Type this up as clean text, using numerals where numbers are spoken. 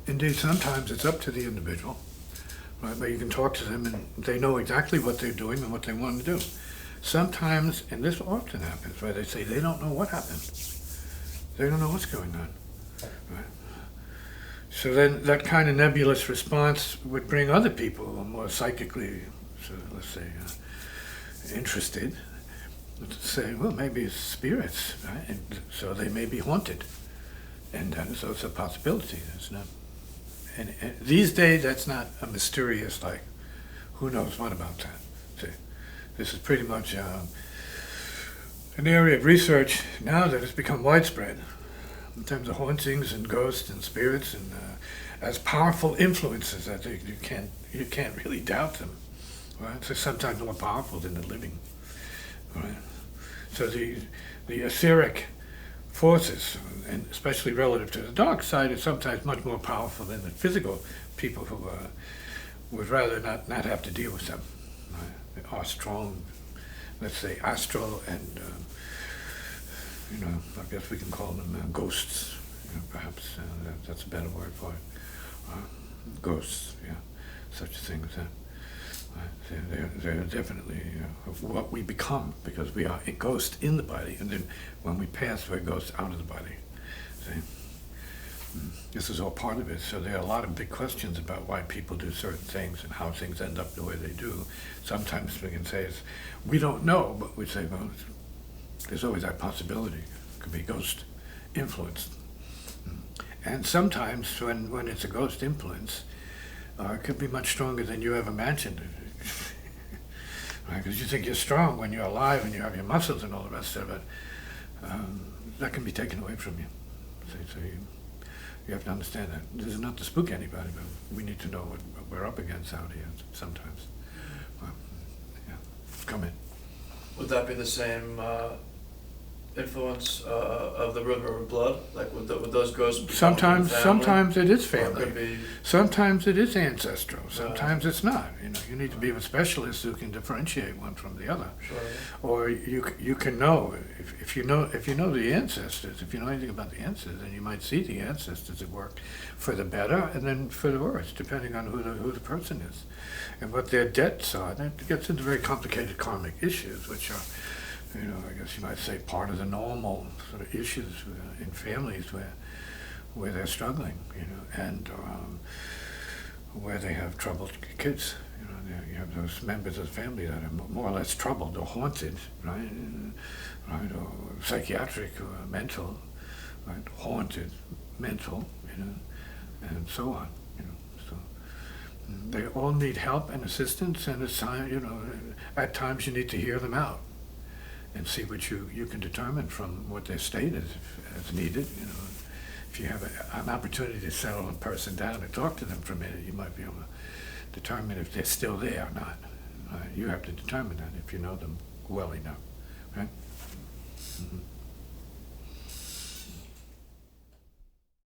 Indeed, sometimes it's up to the individual, right? But you can talk to them and they know exactly what they're doing and what they want to do. Sometimes, and this often happens, right? They say they don't know what happened. They don't know what's going on, right? So then that kind of nebulous response would bring other people who are more psychically, so let's say, interested, to say, well, maybe it's spirits, right? And so they may be haunted. And so it's a possibility. It's not, and these days, that's not a mysterious, like, who knows what about that. See, this is pretty much an area of research now that has become widespread in terms of hauntings and ghosts and spirits, and as powerful influences. I think you can't really doubt them, right? So sometimes more powerful than the living, right? So the etheric forces, and especially relative to the dark side, is sometimes much more powerful than the physical people who would rather not have to deal with them. Right? They are strong, let's say, astral and I guess we can call them ghosts. Perhaps that's a better word for it. Ghosts, yeah, such a thing as that. They're definitely what we become, because we are a ghost in the body, and then when we pass, we're ghosts out of the body. See? This is all part of it. So there are a lot of big questions about why people do certain things and how things end up the way they do. Sometimes we can say we don't know, but we say, well, there's always that possibility. It could be ghost influenced. And sometimes when it's a ghost influence, it could be much stronger than you ever imagined. Right? Because you think you're strong when you're alive and you have your muscles and all the rest of it. That can be taken away from you. So you have to understand that. This is not to spook anybody, but we need to know what we're up against out here sometimes. Well, yeah. Come in. Would that be the same influence of the river of blood? Like would those ghosts be Sometimes it is family. Could be, sometimes it is ancestral. Sometimes it's not. You need to be with specialists who can differentiate one from the other. Sure. Or you can know if you know the ancestors. If you know anything about the ancestors, then you might see the ancestors at work for the better and then for the worse, depending on who the person is and what their debts are. That gets into very complicated karmic issues, which are, I guess you might say, part of the normal sort of issues in families where they're struggling, and where they have troubled kids. You have those members of the family that are more or less troubled or haunted, right? Or psychiatric or mental, right? Haunted, mental, and so on. So they all need help and assistance, and it's time, at times you need to hear them out and see what you can determine from what their state is as needed. If you have an opportunity to settle a person down and talk to them for a minute, you might be able to determine if they're still there or not. You have to determine that if you know them well enough, right? Mm-hmm.